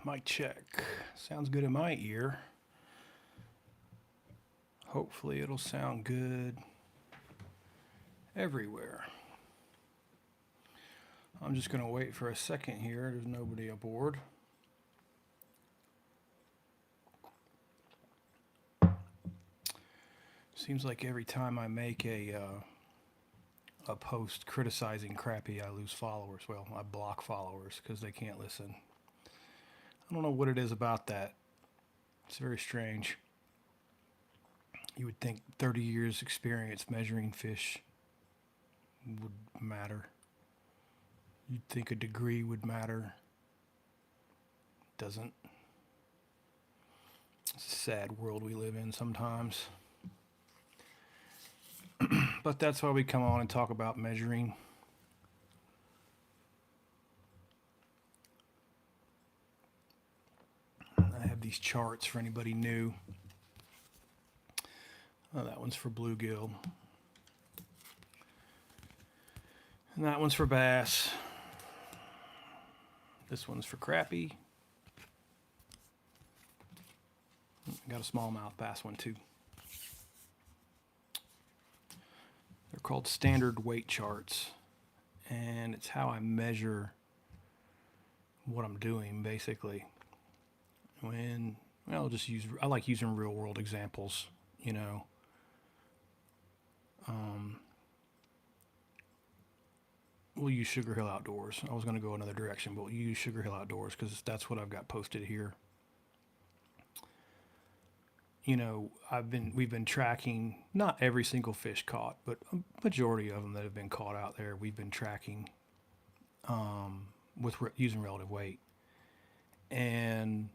Mic check. Sounds good in my ear. Hopefully it'll sound good everywhere. I'm just going to wait for a second here. There's nobody aboard. Seems like every time I make a post criticizing Crappy, I lose followers. Well, I block followers because they can't listen. I don't know what it is about that. It's very strange. You would think 30 years experience measuring fish would matter. You'd think a degree would matter. Doesn't. It's a sad world we live in sometimes. But that's why we come on and talk about measuring. I have these charts for anybody new. Oh, that one's for bluegill. And that one's for bass. This one's for crappie. Got a smallmouth bass one too. They're called standard weight charts. And it's how I measure what I'm doing basically. I like using real world examples, you know. We'll use Sugar Hill Outdoors. I was going to go another direction, but we'll use Sugar Hill Outdoors because that's what I've got posted here. You know, we've been tracking not every single fish caught, but a majority of them that have been caught out there. We've been tracking using relative weight, and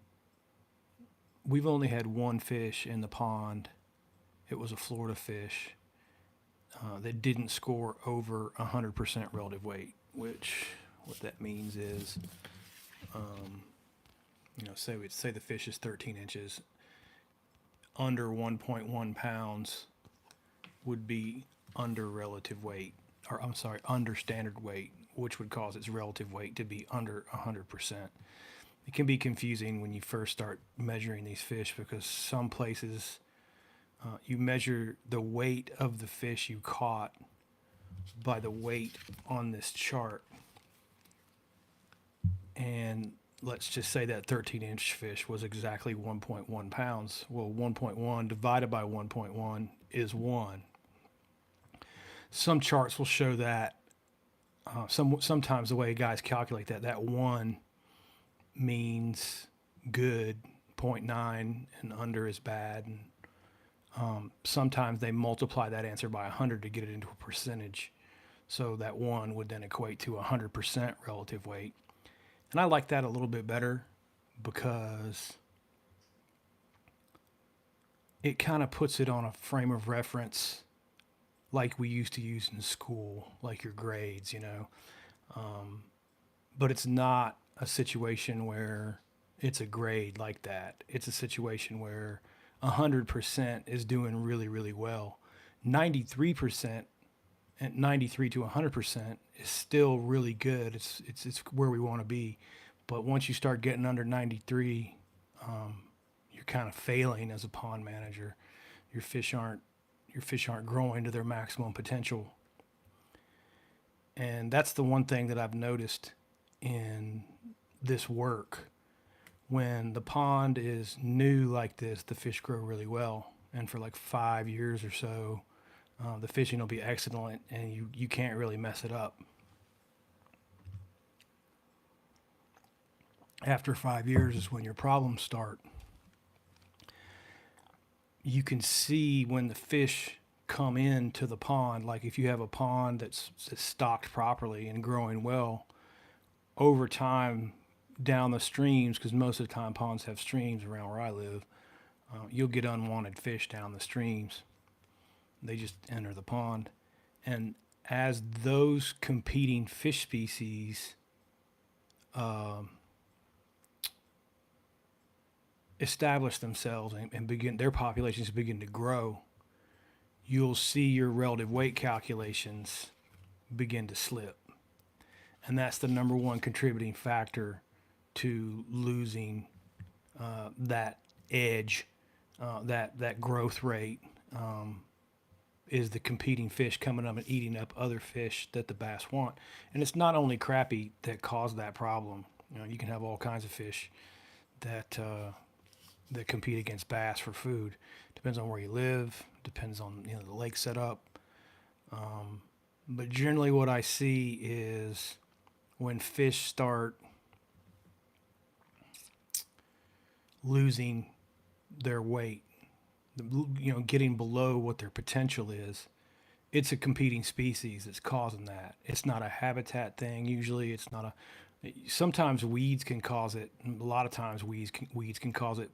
we've only had one fish in the pond. It was a Florida fish that didn't score over 100% relative weight, which what that means is, say the fish is 13 inches, under 1.1 pounds would be under relative weight, under standard weight, which would cause its relative weight to be under 100%. It can be confusing when you first start measuring these fish because some places you measure the weight of the fish you caught by the weight on this chart. And let's just say that 13-inch fish was exactly 1.1 pounds. Well, 1.1 divided by 1.1 is 1. Some charts will show that. Sometimes the way guys calculate that 1 means good, 0.9 and under is bad. And sometimes they multiply that answer by 100 to get it into a percentage. So that 1 would then equate to 100% relative weight. And I like that a little bit better because it kind of puts it on a frame of reference like we used to use in school, like your grades, you know. But it's not a situation where it's a grade like that. It's a situation where 100% is doing really, really well. 93% and 93 to 100% is still really good. It's where we want to be. But once you start getting under 93, you're kind of failing as a pond manager. Your fish aren't growing to their maximum potential. And that's the one thing that I've noticed in this work. When the pond is new like this, the fish grow really well. And for like 5 years or so, the fishing will be excellent and you can't really mess it up. After 5 years is when your problems start. You can see when the fish come into the pond, like if you have a pond that's stocked properly and growing well, over time down the streams, because most of the time ponds have streams around where I live, you'll get unwanted fish down the streams. They just enter the pond. And as those competing fish species establish themselves and begin their populations begin to grow, you'll see your relative weight calculations begin to slip. And that's the number one contributing factor to losing that edge, that growth rate, is the competing fish coming up and eating up other fish that the bass want. And it's not only crappie that cause that problem. You can have all kinds of fish that that compete against bass for food. Depends on where you live. Depends on the lake setup. But generally, what I see is when fish start losing their weight, getting below what their potential is, it's a competing species that's causing that. It's not a habitat thing. Usually, it's not a. Sometimes weeds can cause it. A lot of times, weeds can cause it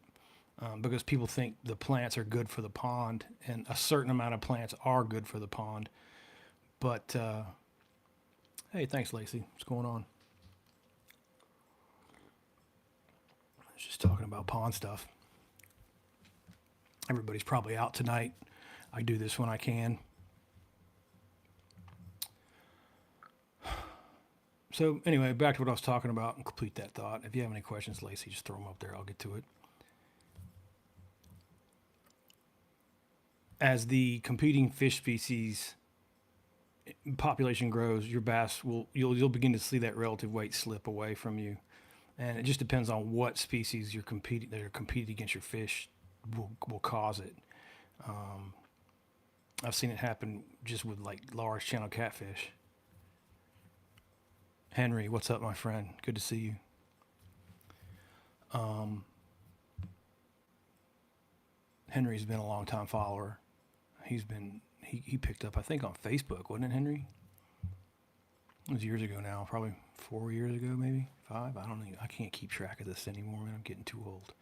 because people think the plants are good for the pond, and a certain amount of plants are good for the pond. But hey, thanks, Lacey. What's going on? I was just talking about pond stuff. Everybody's probably out tonight. I do this when I can. So anyway, back to what I was talking about and complete that thought. If you have any questions, Lacey, just throw them up there. I'll get to it. As the competing fish species population grows, your bass you'll begin to see that relative weight slip away from you, and it just depends on what species that are competing against your fish will cause it. I've seen it happen just with like large channel catfish. Henry, what's up, my friend? Good to see you. Henry's been a long time follower. He picked up, I think, on Facebook, wasn't it, Henry? It was years ago now, probably 4 years ago, maybe 5. I don't know. I can't keep track of this anymore, man. I'm getting too old.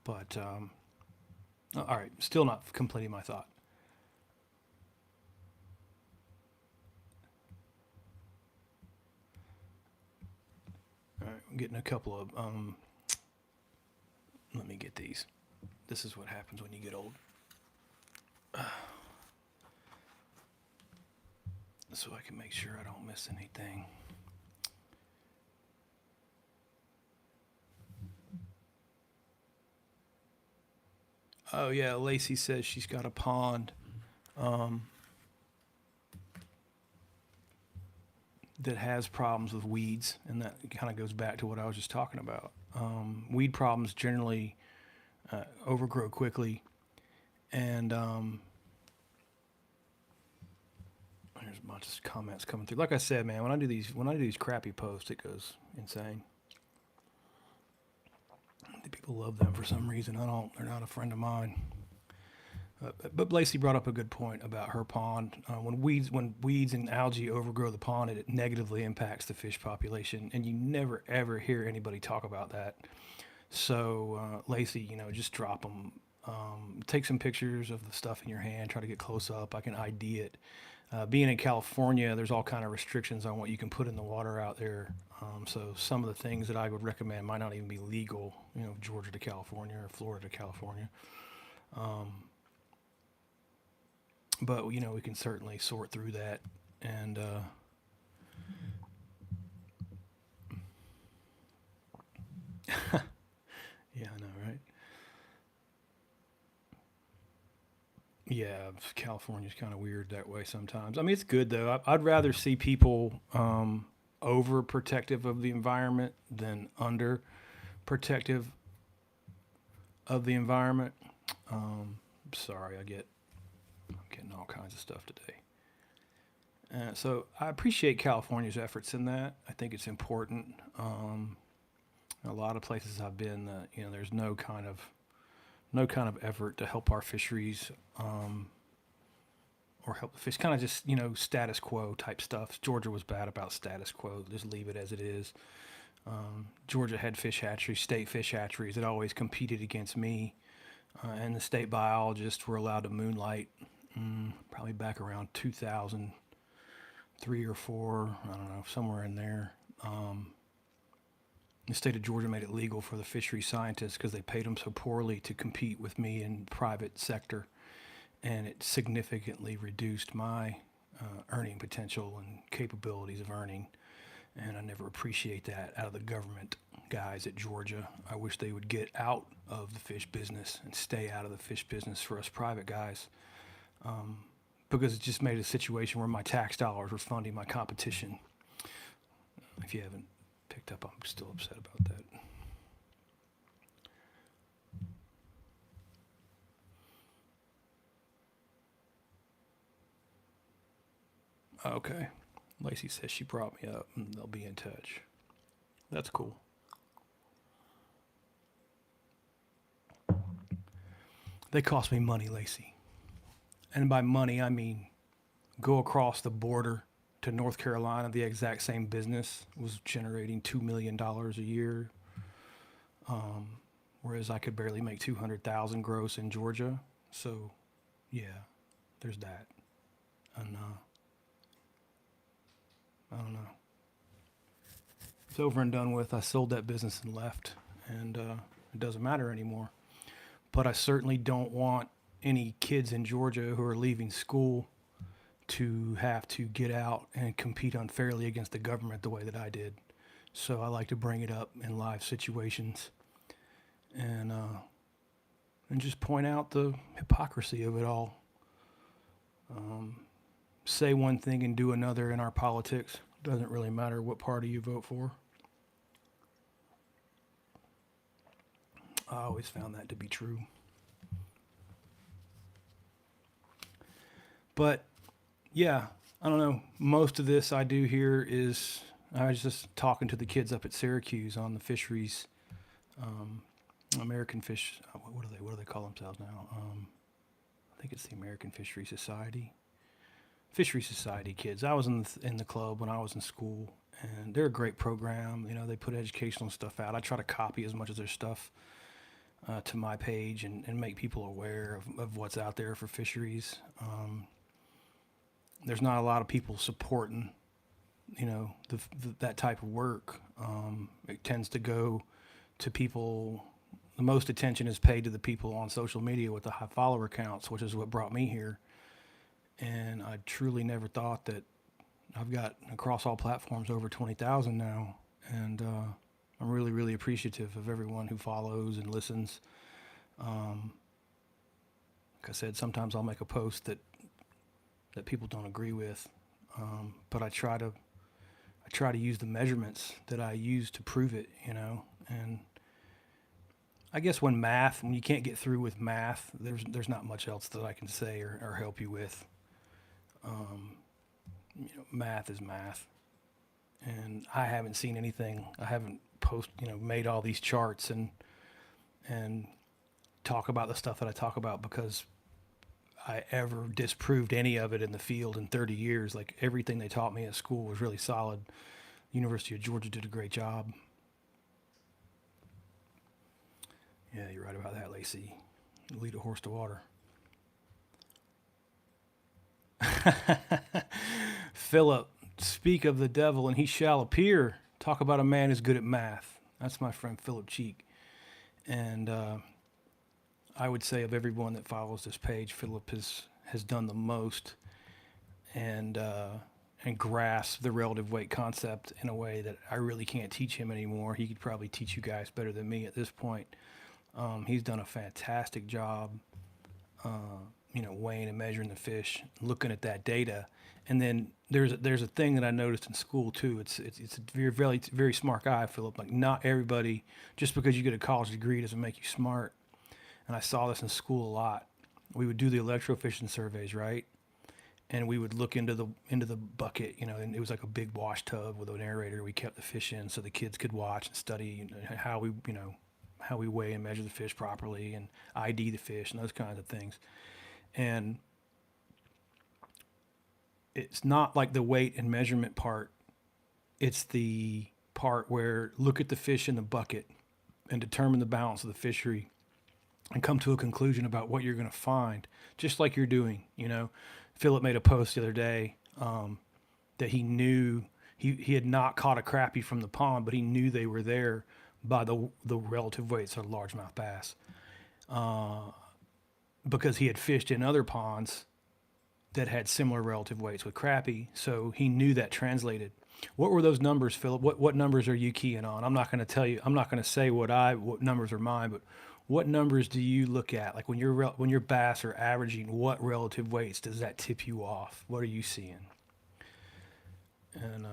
But all right, still not completing my thought. All right, I'm getting a couple of. Let me get these. This is what happens when you get old. So I can make sure I don't miss anything. Oh yeah, Lacey says she's got a pond that has problems with weeds, and that kind of goes back to what I was just talking about. Weed problems generally overgrow quickly, and there's a bunch of comments coming through. Like I said, man, when I do these crappy posts, it goes insane. People love them for some reason. I don't. They're not a friend of mine. But Lacey brought up a good point about her pond. When weeds and algae overgrow the pond, it negatively impacts the fish population, and you never ever hear anybody talk about that. So Lacey, just drop them. Take some pictures of the stuff in your hand. Try to get close up. I can ID it. Being in California, there's all kind of restrictions on what you can put in the water out there. So some of the things that I would recommend might not even be legal. Georgia to California or Florida to California. But we can certainly sort through that, and yeah, I know, right? Yeah, California's kind of weird that way sometimes. I mean, it's good though. I'd rather see people overprotective of the environment than under protective of the environment. Sorry, I'm getting all kinds of stuff today. So I appreciate California's efforts in that. I think it's important. A lot of places I've been, there's no kind of effort to help our fisheries or help the fish. Kind of just status quo type stuff. Georgia was bad about status quo. Just leave it as it is. Georgia had fish hatcheries, state fish hatcheries that always competed against me, and the state biologists were allowed to moonlight. Probably back around 2003 or 4, I don't know, somewhere in there. The state of Georgia made it legal for the fishery scientists because they paid them so poorly to compete with me in private sector, and it significantly reduced my earning potential and capabilities of earning, and I never appreciate that out of the government. guys at Georgia. I wish they would get out of the fish business and stay out of the fish business for us private guys, because it just made a situation where my tax dollars were funding my competition. If you haven't picked up, I'm still upset about that. Okay. Lacey says she brought me up and they'll be in touch. That's cool. They cost me money, Lacey. And by money, I mean go across the border to North Carolina. The exact same business was generating $2 million a year, whereas I could barely make 200,000 gross in Georgia. So, yeah, there's that. And I don't know. It's over and done with. I sold that business and left, and it doesn't matter anymore. But I certainly don't want any kids in Georgia who are leaving school to have to get out and compete unfairly against the government the way that I did. So I like to bring it up in live situations and just point out the hypocrisy of it all. Say one thing and do another in our politics. Doesn't really matter what party you vote for. I always found that to be true. But yeah, I don't know. Most of this I do here is I was just talking to the kids up at Syracuse on the fisheries, American Fish. What do they call themselves now? I think it's the American Fishery Society. Fishery Society kids. I was in the club when I was in school, and they're a great program. You know, they put educational stuff out. I try to copy as much of their stuff to my page and make people aware of what's out there for fisheries. There's not a lot of people supporting, you know, that type of work. It tends to go to people. The most attention is paid to the people on social media with the high follower counts, which is what brought me here. And I truly never thought that I've got across all platforms over 20,000 now. And I'm really, really appreciative of everyone who follows and listens. Like I said, sometimes I'll make a post that people don't agree with, but I try to use the measurements that I use to prove it, you know. And I guess when you can't get through with math, there's not much else that I can say or help you with. You know, math is math, and I haven't seen anything. I haven't made all these charts and talk about the stuff that I talk about because I ever disproved any of it in the field in 30 years. Like everything they taught me at school was really solid. University of Georgia did a great job. Yeah, you're right about that, Lacey. Lead a horse to water. Philip, speak of the devil and he shall appear. Talk about a man who's good at math. That's my friend Philip Cheek. And I would say of everyone that follows this page, Philip has done the most and grasped the relative weight concept in a way that I really can't teach him anymore. He could probably teach you guys better than me at this point. He's done a fantastic job, weighing and measuring the fish, looking at that data. And then there's a thing that I noticed in school too. It's a very, very smart guy, Philip. Like not everybody, just because you get a college degree doesn't make you smart. And I saw this in school a lot. We would do the electrofishing surveys, right? And we would look into the bucket, and it was like a big wash tub with an aerator. We kept the fish in so the kids could watch and study how we weigh and measure the fish properly and ID the fish and those kinds of things. And it's not like the weight and measurement part. It's the part where look at the fish in the bucket and determine the balance of the fishery and come to a conclusion about what you're going to find, just like you're doing. Philip made a post the other day that he knew he had not caught a crappie from the pond, but he knew they were there by the relative weights of largemouth bass, because he had fished in other ponds that had similar relative weights with crappie, so he knew that translated. What were those numbers, Philip? What numbers are you keying on? I'm not going to tell you. I'm not going to say what numbers are mine, but what numbers do you look at? Like when your bass are averaging, what relative weights does that tip you off? What are you seeing? And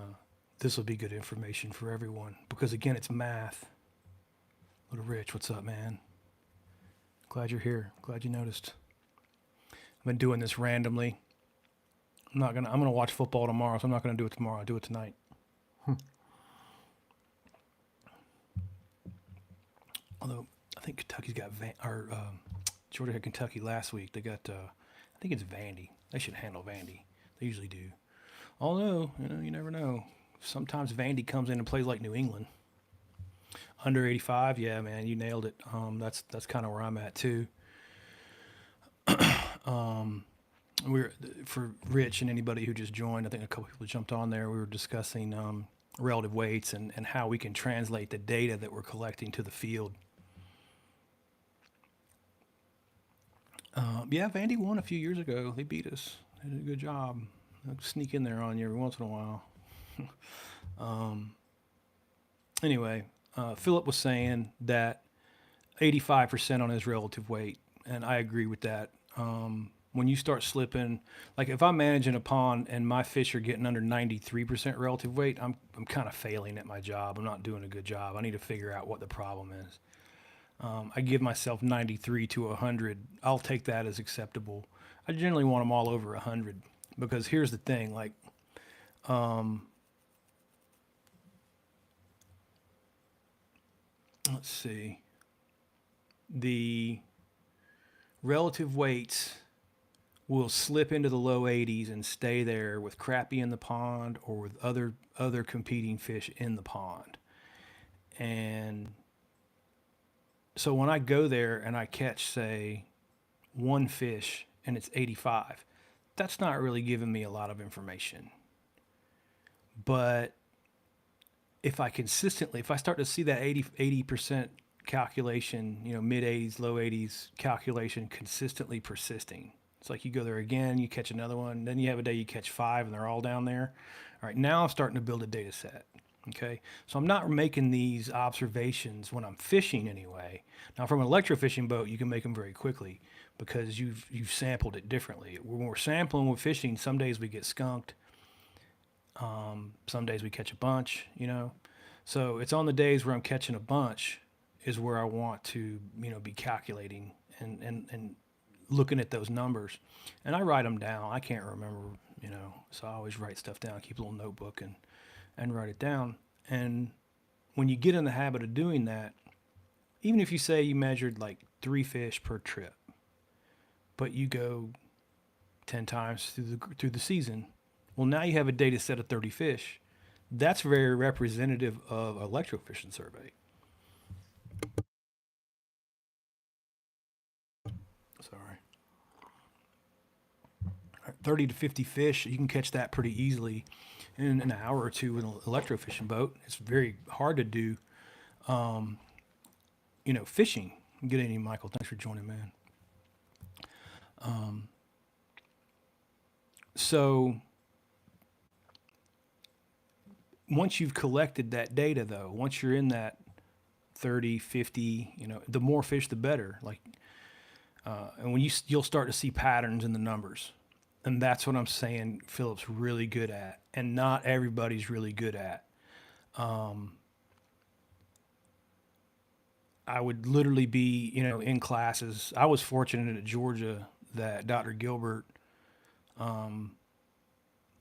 this will be good information for everyone because again, it's math. Little Rich, what's up, man? Glad you're here. Glad you noticed. I've been doing this randomly. I'm gonna watch football tomorrow, so I'm not gonna do it tomorrow. I'll do it tonight. Although I think Kentucky's got Georgia had Kentucky last week. They got I think it's Vandy. They should handle Vandy. They usually do. Although you never know. Sometimes Vandy comes in and plays like New England. Under 85, yeah, man, you nailed it. That's kind of where I'm at too. We're for Rich and anybody who just joined. I think a couple people jumped on there. We were discussing relative weights and how we can translate the data that we're collecting to the field. Yeah, Vandy won a few years ago. They beat us. They did a good job. They'll sneak in there on you every once in a while. Anyway, Philip was saying that 85% on his relative weight, and I agree with that. When you start slipping, like if I'm managing a pond and my fish are getting under 93% relative weight, I'm kind of failing at my job. I'm not doing a good job. I need to figure out what the problem is. I give myself 93 to 100. I'll take that as acceptable. I generally want them all over 100 because here's the thing, like, let's see, the relative weights will slip into the low 80s and stay there with crappie in the pond or with other competing fish in the pond. And so when I go there and I catch, say, one fish and it's 85, that's not really giving me a lot of information. But if I start to see that 80% calculation, mid 80s, low 80s calculation consistently persisting. It's like you go there again, you catch another one, then you have a day you catch five and they're all down there. All right, now I'm starting to build a data set. Okay, so I'm not making these observations when I'm fishing anyway. Now, from an electrofishing boat, you can make them very quickly because you've sampled it differently. When we're sampling with fishing, some days we get skunked, some days we catch a bunch. So it's on the days where I'm catching a bunch is where I want to be calculating and looking at those numbers, and I write them down. I can't remember, so I always write stuff down, keep a little notebook and write it down. And when you get in the habit of doing that, even if you say you measured like 3 fish per trip, but you go 10 times through the season, well, now you have a data set of 30 fish. That's very representative of an electrofishing survey. Sorry. 30 to 50 fish, you can catch that pretty easily in an hour or two with an electrofishing boat. It's very hard to do, fishing. Good evening, Michael. Thanks for joining, man. So once you've collected that data, though, once you're in that 30, 50, the more fish, the better. Like, and when you'll start to see patterns in the numbers. And that's what I'm saying Philip's really good at, and not everybody's really good at. I would literally be, in classes. I was fortunate at Georgia that Dr. Gilbert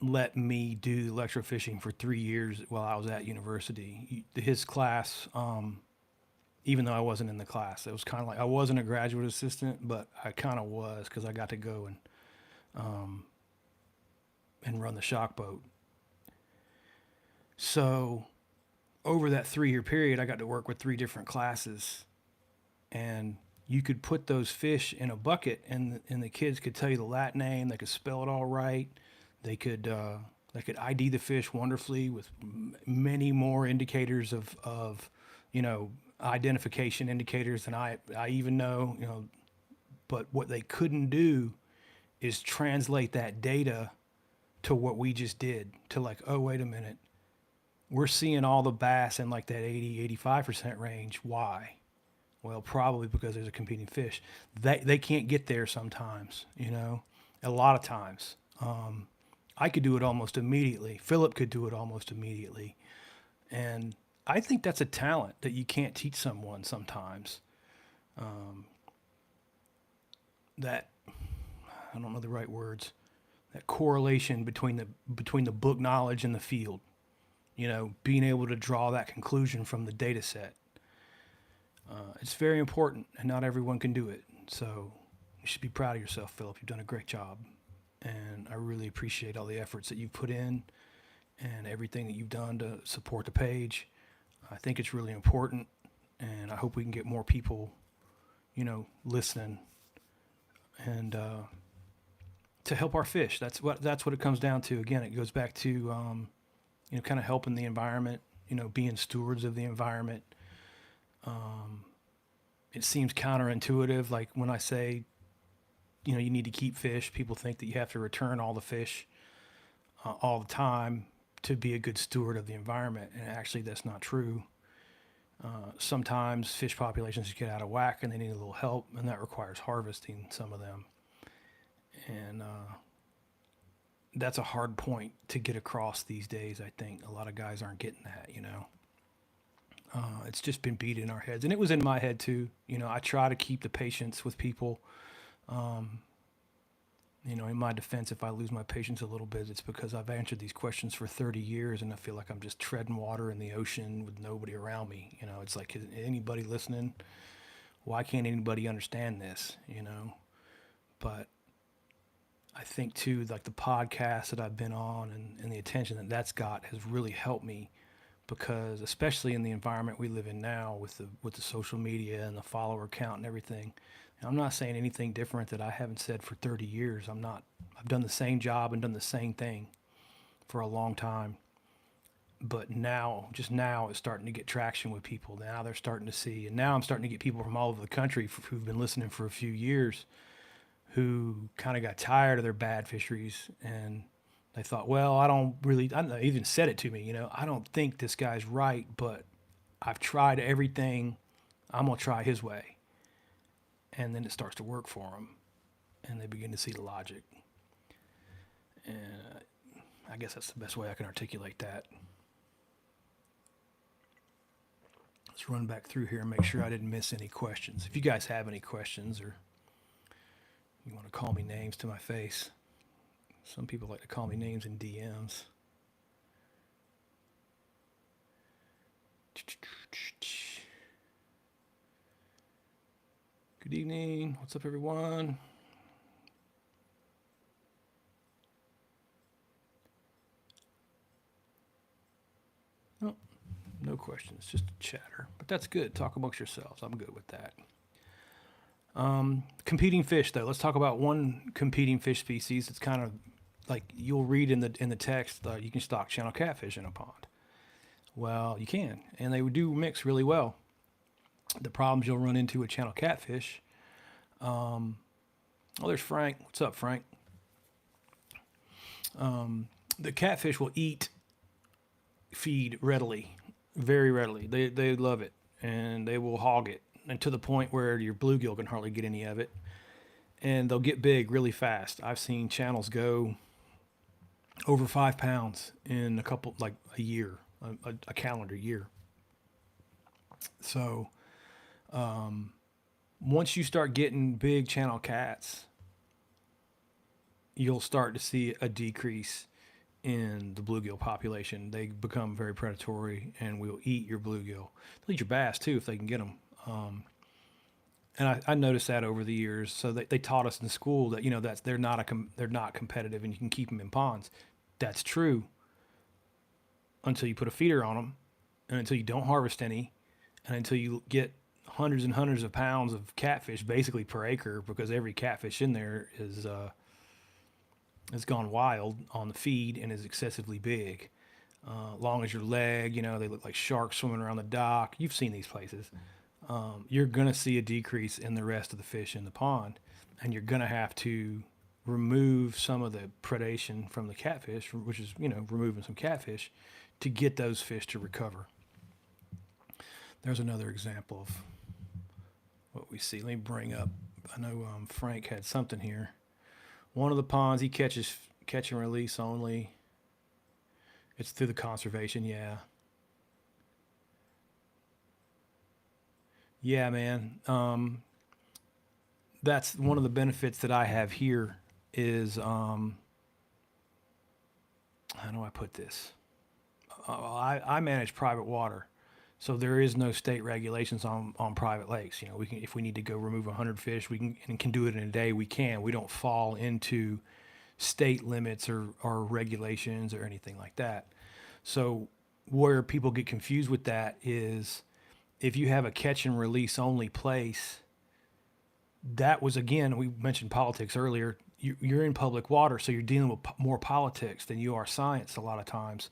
let me do electrofishing for 3 years while I was at university. His class, even though I wasn't in the class, it was kind of like I wasn't a graduate assistant, but I kind of was because I got to go and run the shock boat. So over that 3-year period, I got to work with 3 different classes, and you could put those fish in a bucket, and the kids could tell you the lat name. They could spell it all right. They could ID the fish wonderfully with many more indicators of identification indicators than I even know. But what they couldn't do is translate that data to what we just did, to like, oh, wait a minute, we're seeing all the bass in like that 80-85% range. Why? Well, probably because there's a competing fish. They can't get there sometimes, you know, a lot of times. I could do it almost immediately. Philip could do it almost immediately. And I think that's a talent that you can't teach someone sometimes. That, I don't know the right words, that correlation between the book knowledge and the field. You know, being able to draw that conclusion from the data set. It's very important, and not everyone can do it. So you should be proud of yourself, Philip. You've done a great job. And I really appreciate all the efforts that you've put in and everything that you've done to support the page. I think it's really important, and I hope we can get more people, you know, listening and to help our fish. That's what it comes down to. Again, it goes back to you know, kind of helping the environment, you know, being stewards of the environment. It seems counterintuitive, like when I say, you know, you need to keep fish, people think that you have to return all the fish all the time to be a good steward of the environment, and actually that's not true. Sometimes fish populations get out of whack and they need a little help, and that requires harvesting some of them. And that's a hard point to get across these days. I think a lot of guys aren't getting that, you know. It's just been beat in our heads, and it was in my head too. You know, I try to keep the patience with people. You know, in my defense, if I lose my patience a little bit, it's because I've answered these questions for 30 years and I feel like I'm just treading water in the ocean with nobody around me. You know, it's like, is anybody listening? Why can't anybody understand this? You know, but I think too, like the podcast that I've been on and the attention that that's got has really helped me, because especially in the environment we live in now with the social media and the follower count and everything. I'm not saying anything different that I haven't said for 30 years. I've done the same job and done the same thing for a long time. But now, just now, it's starting to get traction with people. Now they're starting to see, and now I'm starting to get people from all over the country who've been listening for a few years, who kind of got tired of their bad fisheries, and they thought, well, I don't know, even said it to me, you know, I don't think this guy's right, but I've tried everything. I'm going to try his way. And then it starts to work for them, and they begin to see the logic. And I guess that's the best way I can articulate that. Let's run back through here and make sure I didn't miss any questions. If you guys have any questions, or you want to call me names to my face, some people like to call me names in DMs. Good evening. What's up, everyone? Oh, no questions, just chatter. But that's good. Talk amongst yourselves. I'm good with that. Competing fish, though. Let's talk about one competing fish species. It's kind of like you'll read in the text, you can stock channel catfish in a pond. Well, you can, and they do mix really well. The problems you'll run into with channel catfish. Oh, there's Frank. What's up, Frank? The catfish will eat feed readily, very readily. They love it, and they will hog it, and to the point where your bluegill can hardly get any of it. And they'll get big really fast. I've seen channels go over 5 pounds in a year, a calendar year. So once you start getting big channel cats, you'll start to see a decrease in the bluegill population. They become very predatory and will eat your bluegill. They'll eat your bass too if they can get them. And I noticed that over the years. So they taught us in school that, you know, they're not competitive and you can keep them in ponds. That's true until you put a feeder on them, and until you don't harvest any, and until you get hundreds and hundreds of pounds of catfish basically per acre, because every catfish in there has gone wild on the feed and is excessively big. Long as your leg, you know, they look like sharks swimming around the dock. You've seen these places. You're going to see a decrease in the rest of the fish in the pond, and you're going to have to remove some of the predation from the catfish, which is, you know, removing some catfish to get those fish to recover. There's another example of what we see. Let me bring up, I know Frank had something here. One of the ponds, he catches catch and release only. It's through the conservation, yeah. Yeah, man. That's one of the benefits that I have here is, how do I put this? I manage private water. So there is no state regulations on private lakes. You know, we can, if we need to go remove 100 fish, we can, and can do it in a day, we can. We don't fall into state limits or regulations or anything like that. So where people get confused with that is if you have a catch and release only place, that was, again, we mentioned politics earlier. You're in public water, so you're dealing with more politics than you are science a lot of times.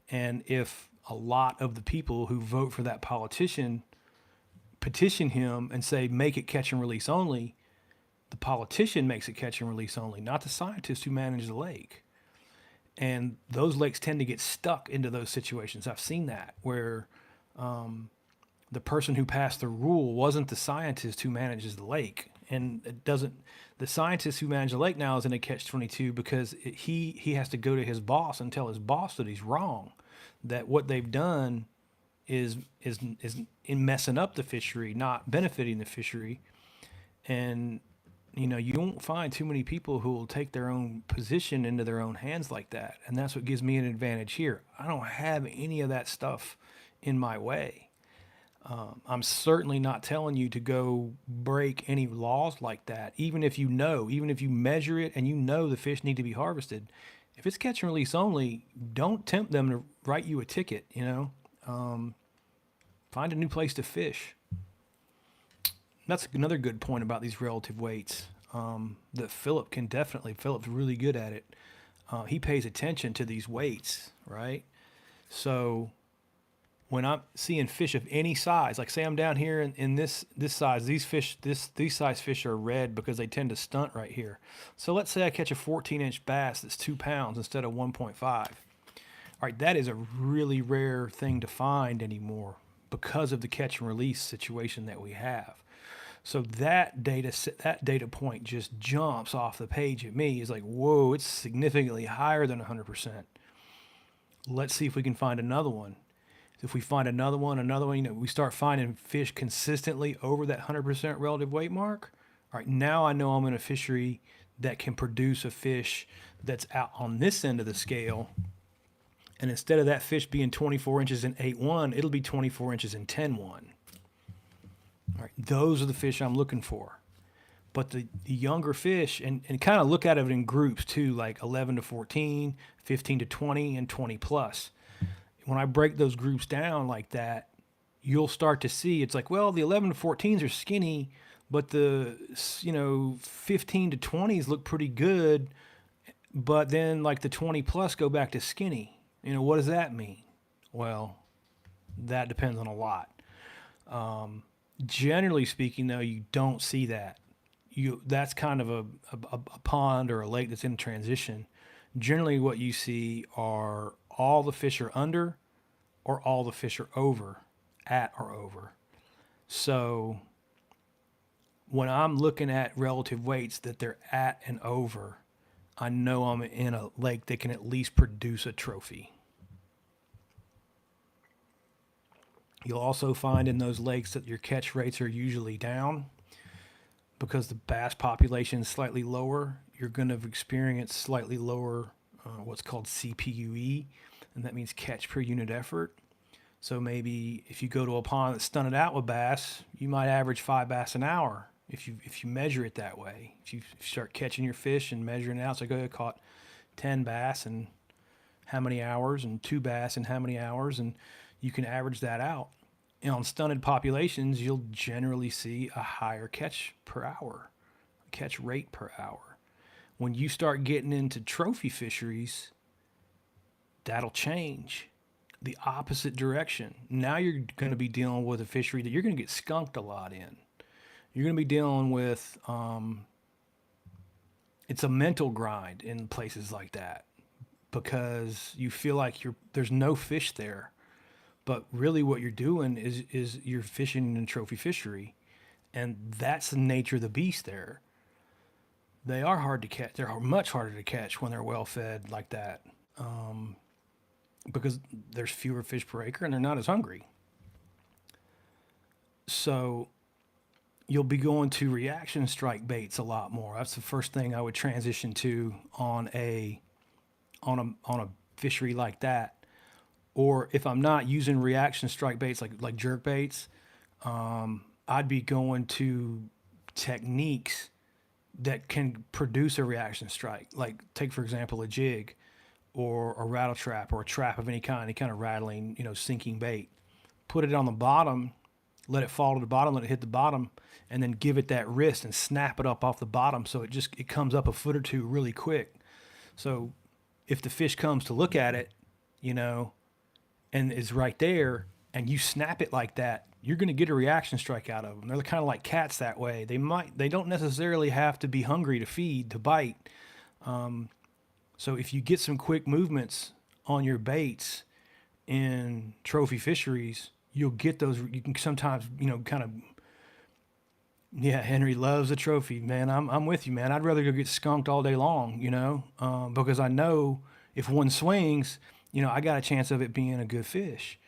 And if a lot of the people who vote for that politician petition him and say, make it catch and release only, the politician makes it catch and release only, not the scientist who manage the lake. And those lakes tend to get stuck into those situations. I've seen that where the person who passed the rule wasn't the scientist who manages the lake. And it doesn't, the scientist who manages the lake now is in a catch 22 because he has to go to his boss and tell his boss that he's wrong, that what they've done is in messing up the fishery, not benefiting the fishery. And you know, you won't find too many people who will take their own position into their own hands like that. And that's what gives me an advantage here. I don't have any of that stuff in my way. I'm certainly not telling you to go break any laws like that. Even if you know, even if you measure it and you know the fish need to be harvested, if it's catch and release only, don't tempt them to write you a ticket, you know. Find a new place to fish. That's another good point about these relative weights that Philip's really good at it. He pays attention to these weights, right? So when I'm seeing fish of any size, like say I'm down here in this size, these size fish are red because they tend to stunt right here. So let's say I catch a 14-inch bass that's 2 pounds instead of 1.5. All right, that is a really rare thing to find anymore because of the catch and release situation that we have. So that data point just jumps off the page at me. It's like, whoa, it's significantly higher than 100%. Let's see if we can find another one. If we find another one, you know, we start finding fish consistently over that 100% relative weight mark. All right, now I know I'm in a fishery that can produce a fish that's out on this end of the scale. And instead of that fish being 24 inches in 8.1, it'll be 24 inches in 10.1. All right, those are the fish I'm looking for. But the younger fish, and kind of look at it in groups too, like 11 to 14, 15 to 20, and 20 plus. When I break those groups down like that, you'll start to see it's like, well, the 11 to 14s are skinny, but the 15 to 20s look pretty good, but then like the 20 plus go back to skinny. You know, what does that mean? Well, that depends on a lot. Generally speaking, though, you don't see that. That's kind of a pond or a lake that's in transition. Generally, what you see are all the fish are under or all the fish are over, at or over. So when I'm looking at relative weights that they're at and over, I know I'm in a lake that can at least produce a trophy. You'll also find in those lakes that your catch rates are usually down because the bass population is slightly lower. You're going to experience slightly lower what's called CPUE, and that means catch per unit effort. So maybe if you go to a pond that's stunted out with bass, you might average 5 bass an hour if you measure it that way. If you start catching your fish and measuring it out, it's like, oh, I caught 10 bass in how many hours and 2 bass in how many hours, and you can average that out. And on stunted populations, you'll generally see a higher catch per hour, catch rate per hour. When you start getting into trophy fisheries, that'll change the opposite direction. Now you're going to be dealing with a fishery that you're going to get skunked a lot in. You're going to be dealing with, it's a mental grind in places like that because you feel like there's no fish there. But really what you're doing is you're fishing in a trophy fishery, and that's the nature of the beast there. They are hard to catch. They're much harder to catch when they're well fed like that, because there's fewer fish per acre and they're not as hungry. So you'll be going to reaction strike baits a lot more. That's the first thing I would transition to on a fishery like that. Or if I'm not using reaction strike baits like jerk baits, I'd be going to techniques that can produce a reaction strike. Like take for example a jig or a rattle trap or a trap of any kind of rattling, sinking bait. Put it on the bottom, let it fall to the bottom, let it hit the bottom, and then give it that wrist and snap it up off the bottom so it comes up a foot or two really quick. So if the fish comes to look at it, and is right there, and you snap it like that, you're going to get a reaction strike out of them. They're kind of like cats that way. They don't necessarily have to be hungry to feed, to bite. So if you get some quick movements on your baits in trophy fisheries, you'll get those. You can sometimes, kind of. Yeah, Henry loves a trophy, man. I'm with you, man. I'd rather go get skunked all day long, because I know if one swings, I got a chance of it being a good fish.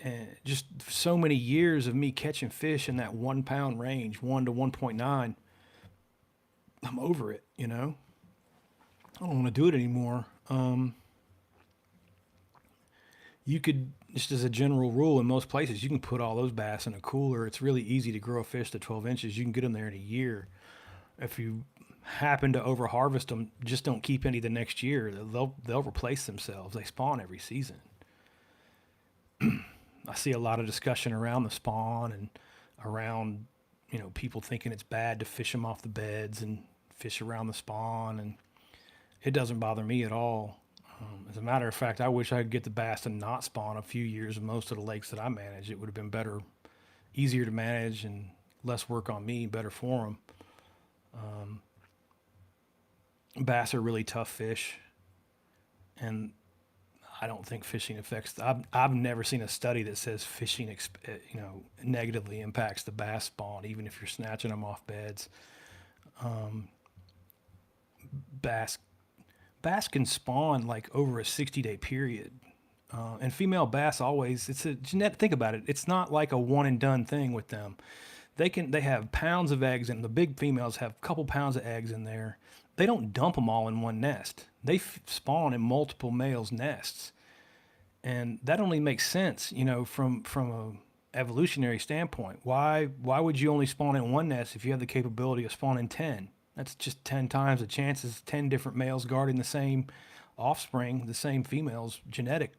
And just so many years of me catching fish in that 1 pound range, 1 to 1.9, I'm over it, I don't want to do it anymore. You could, just as a general rule, in most places, you can put all those bass in a cooler. It's really easy to grow a fish to 12 inches. You can get them there in a year. If you happen to over harvest them, just don't keep any the next year. They'll replace themselves. They spawn every season. I see a lot of discussion around the spawn and around, people thinking it's bad to fish them off the beds and fish around the spawn, and it doesn't bother me at all. As a matter of fact, I wish I could get the bass to not spawn a few years in most of the lakes that I manage. It would have been better, easier to manage, and less work on me, better for them. Bass are really tough fish, and I don't think fishing affects. I've never seen a study that says fishing, negatively impacts the bass spawn, even if you're snatching them off beds. Bass can spawn like over a 60-day period. And female bass always, it's a genetic, think about it. It's not like a one and done thing with them. They have pounds of eggs, and the big females have a couple pounds of eggs in there. They don't dump them all in one nest. They spawn in multiple males' nests. And that only makes sense, from a evolutionary standpoint. Why would you only spawn in one nest if you have the capability of spawning 10? That's just 10 times the chances, 10 different males guarding the same offspring, the same females, genetic.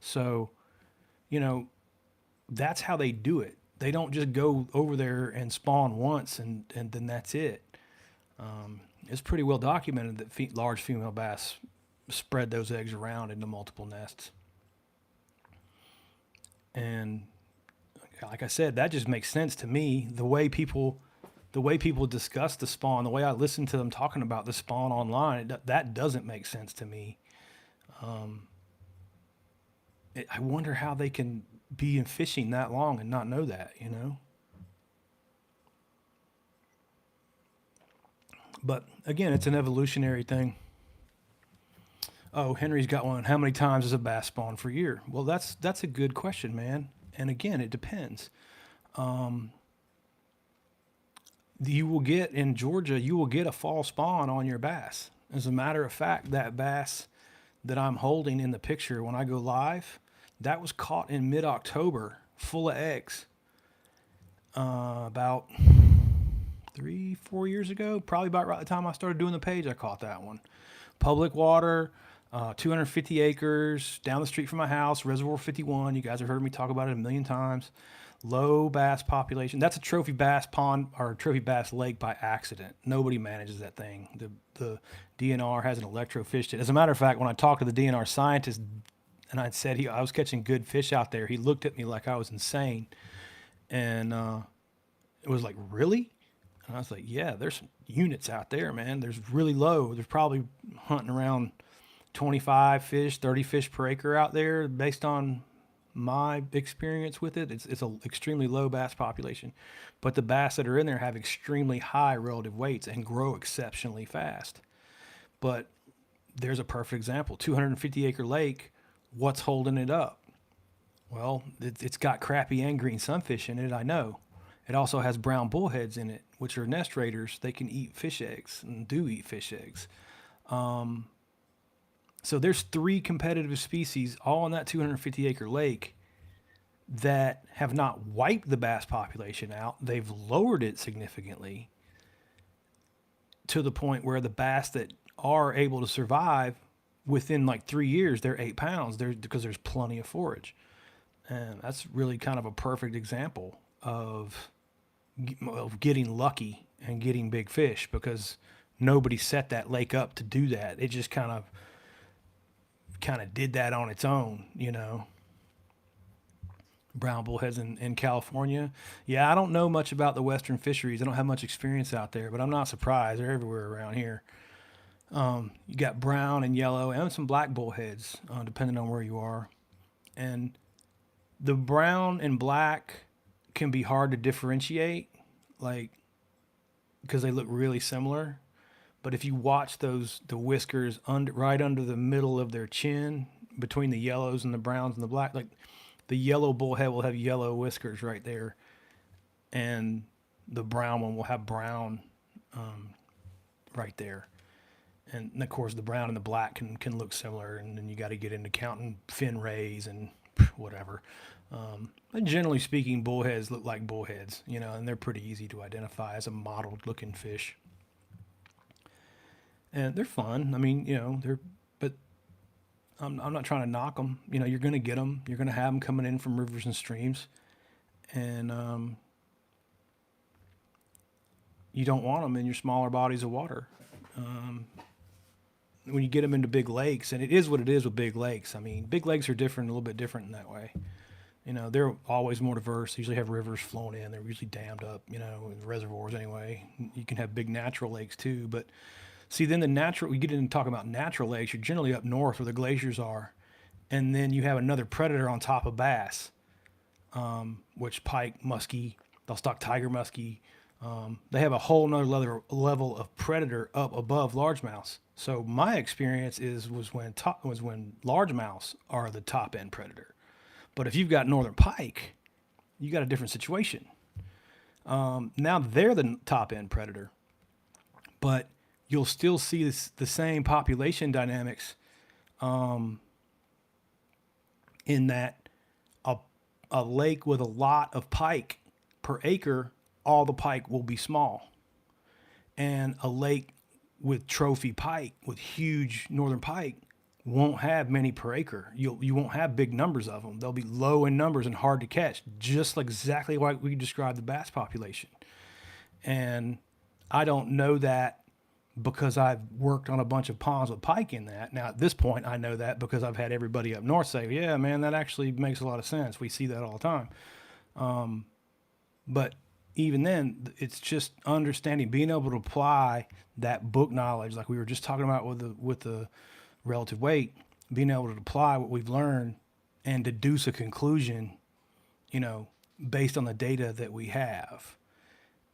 So, that's how they do it. They don't just go over there and spawn once and then that's it. It's pretty well documented that large female bass spread those eggs around into multiple nests. And like I said, that just makes sense to me. The way people discuss the spawn, the way I listen to them talking about the spawn online, that doesn't make sense to me. I wonder how they can be in fishing that long and not know that, But again, it's an evolutionary thing. Oh, Henry's got one. How many times does a bass spawn per year? Well, that's a good question, man. And again, it depends. You will get in Georgia, you will get a fall spawn on your bass. As a matter of fact, that bass that I'm holding in the picture when I go live, that was caught in mid-October, full of eggs. About 3-4 years ago, probably about right the time I started doing the page, I caught that one. Public water, 250 acres, down the street from my house, Reservoir 51. You guys have heard me talk about it a million times. Low bass population. That's a trophy bass pond or trophy bass lake by accident. Nobody manages that thing. The DNR hasn't electrofished it. As a matter of fact, when I talked to the DNR scientist and I said I was catching good fish out there, he looked at me like I was insane. And it was like, really? And I was like, yeah, there's some units out there, man. There's really low. There's probably hunting around 25 fish, 30 fish per acre out there based on my experience with it. It's an extremely low bass population, but the bass that are in there have extremely high relative weights and grow exceptionally fast. But there's a perfect example: 250 acre lake. What's holding it up? Well, it's got crappie and green sunfish in it. I know. It also has brown bullheads in it, which are nest raiders. They can eat fish eggs and do eat fish eggs. So there's three competitive species all in that 250 acre lake that have not wiped the bass population out. They've lowered it significantly to the point where the bass that are able to survive within like 3 years, they're 8 pounds. Because there's plenty of forage, and that's really kind of a perfect example of getting lucky and getting big fish, because nobody set that lake up to do that. It just kind of did that on its own, you know. Brown bullheads in California. Yeah, I don't know much about the Western fisheries. I don't have much experience out there, but I'm not surprised. They're everywhere around here. You got brown and yellow and some black bullheads, depending on where you are. And the brown and black can be hard to differentiate, like, because they look really similar. But if you watch the whiskers right under the middle of their chin, between the yellows and the browns and the black, like the yellow bullhead will have yellow whiskers right there, and the brown one will have brown right there. And of course, the brown and the black can look similar, and then you got to get into counting fin rays and whatever. And generally speaking, bullheads look like bullheads, you know, and they're pretty easy to identify as a mottled looking fish. And they're fun. I mean, you know, but I'm not trying to knock them. You know, you're going to get them. You're going to have them coming in from rivers and streams. And you don't want them in your smaller bodies of water. When you get them into big lakes, and it is what it is with big lakes. I mean, big lakes are different, a little bit different in that way. You know, they're always more diverse. They usually have rivers flowing in. They're usually dammed up, you know, in reservoirs anyway. You can have big natural lakes too. But see, then we get into talking about natural lakes, you're generally up north where the glaciers are. And then you have another predator on top of bass, which pike, muskie, they'll stock tiger muskie. They have a whole nother level of predator up above largemouths. So my experience was when largemouths are the top end predator. But if you've got northern pike, you got a different situation. Now they're the top end predator, but you'll still see the same population dynamics in that a lake with a lot of pike per acre, all the pike will be small. And a lake with trophy pike, with huge northern pike, won't have many per acre. You won't have big numbers of them. They'll be low in numbers and hard to catch, just like exactly like we described the bass population. And I don't know that because I've worked on a bunch of ponds with pike in that. Now, at this point, I know that because I've had everybody up north say, yeah, man, that actually makes a lot of sense. We see that all the time. But even then, it's just understanding, being able to apply that book knowledge, like we were just talking about with the relative weight, being able to apply what we've learned and deduce a conclusion, you know, based on the data that we have,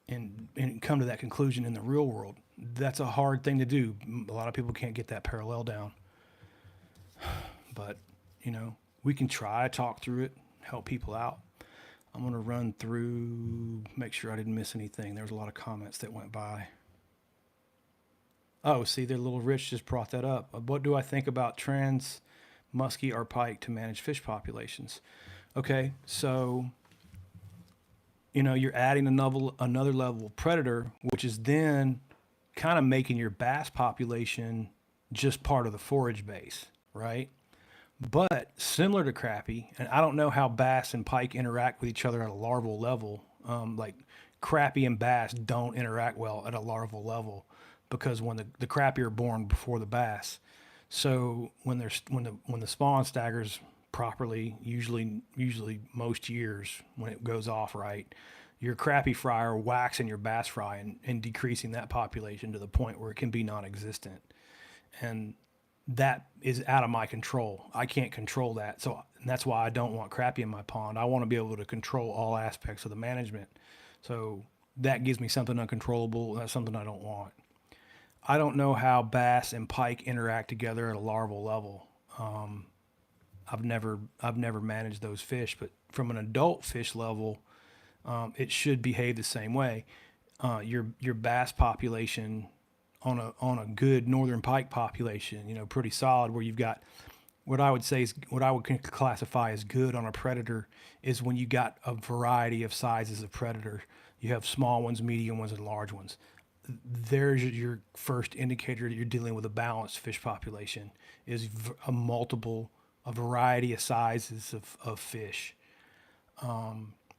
and come to that conclusion in the real world. That's a hard thing to do. A lot of people can't get that parallel down. But, you know, we can try, talk through it, help people out. I'm going to run through, make sure I didn't miss anything. There was a lot of comments that went by. Oh, see, their little Rich just brought that up. What do I think about trans muskie or pike to manage fish populations? Okay, so, you know, you're adding another level of predator, which is then kind of making your bass population just part of the forage base, right? But similar to crappie, and I don't know how bass and pike interact with each other at a larval level. Like crappie and bass don't interact well at a larval level because when the crappie are born before the bass, so when the spawn staggers properly, usually most years when it goes off right, your crappie fry are waxing your bass fry and decreasing that population to the point where it can be non-existent. And that is out of my control. I can't control that. So and that's why I don't want crappie in my pond. I want to be able to control all aspects of the management. So that gives me something uncontrollable. That's something I don't want. I don't know how bass and pike interact together at a larval level. Um, I've never managed those fish, but from an adult fish level, it should behave the same way. Your bass population on a good northern pike population, pretty solid, where you've got what I would say is what I would classify as good on a predator is when you got a variety of sizes of predator. You have small ones, medium ones, and large ones. There's your first indicator that you're dealing with a balanced fish population is a variety of sizes of fish.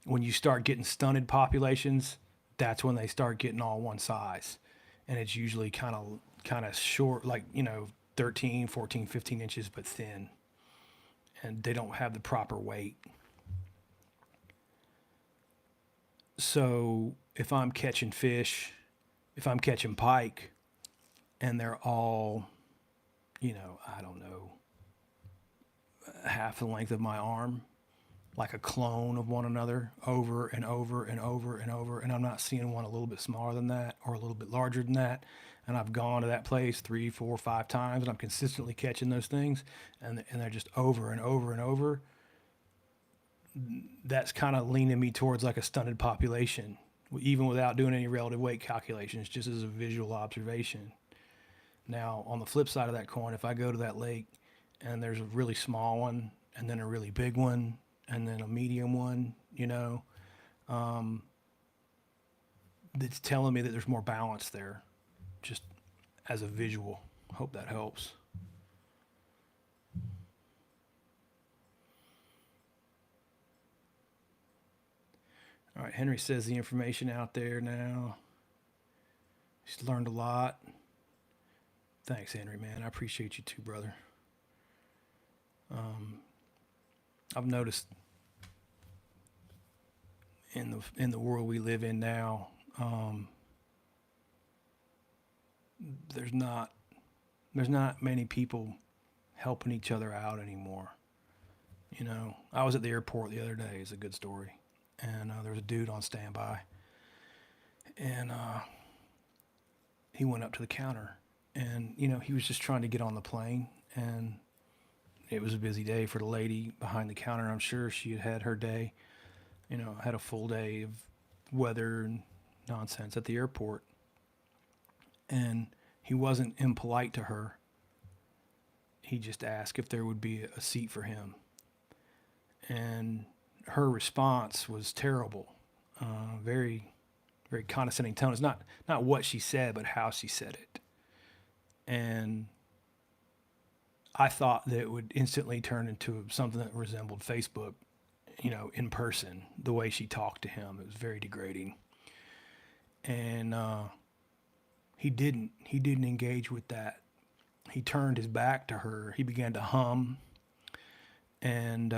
When you start getting stunted populations, that's when they start getting all one size. And it's usually kind of short, like, 13, 14, 15 inches, but thin. And they don't have the proper weight. So if I'm catching pike and they're all, I don't know, half the length of my arm, like a clone of one another over and over and over and over, and I'm not seeing one a little bit smaller than that or a little bit larger than that, and I've gone to that place 3, 4, 5 times, and I'm consistently catching those things, and they're just over and over and over. That's kind of leaning me towards like a stunted population, even without doing any relative weight calculations, just as a visual observation. Now, on the flip side of that coin, if I go to that lake and there's a really small one, and then a really big one, and then a medium one, um, it's telling me that there's more balance there, just as a visual. Hope that helps. All right, Henry says the information out there now. He's learned a lot. Thanks, Henry, man. I appreciate you too, brother. Um, I've noticed in the world we live in now, um, there's not there's not many people helping each other out anymore. I was at the airport the other day. It's a good story, and there was a dude on standby, and he went up to the counter, and he was just trying to get on the plane, and it was a busy day for the lady behind the counter. I'm sure she had had her day, had a full day of weather and nonsense at the airport, and he wasn't impolite to her. He just asked if there would be a seat for him, and her response was terrible. Very, very condescending tone. It's not what she said, but how she said it. And I thought that it would instantly turn into something that resembled Facebook, in person. The way she talked to him, it was very degrading. And he didn't engage with that. He turned his back to her. He began to hum, and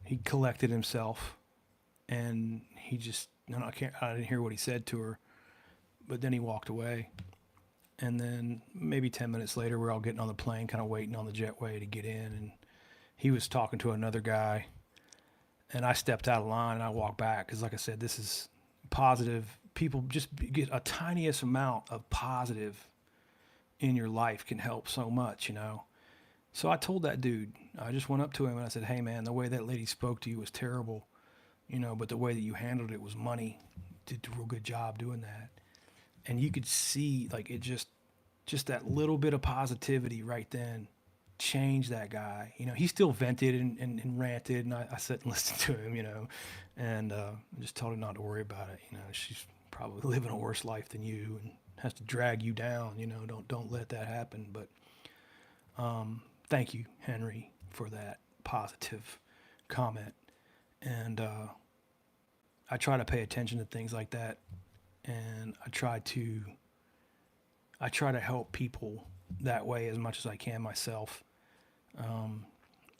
he collected himself, and he just, no, I didn't hear what he said to her, but then he walked away. And then maybe 10 minutes later, we're all getting on the plane, kind of waiting on the jetway to get in. And he was talking to another guy. And I stepped out of line and I walked back because, like I said, this is positive. People just get a tiniest amount of positive in your life can help so much. So I told that dude, I just went up to him and I said, hey, man, the way that lady spoke to you was terrible, but the way that you handled it was money. You did a real good job doing that. And you could see, like, it just that little bit of positivity right then changed that guy. He still vented and ranted, and I sat and listened to him, and just told him not to worry about it. She's probably living a worse life than you and has to drag you down. Don't let that happen. But thank you, Henry, for that positive comment. And I try to pay attention to things like that, and I try to help people that way as much as I can myself. Um,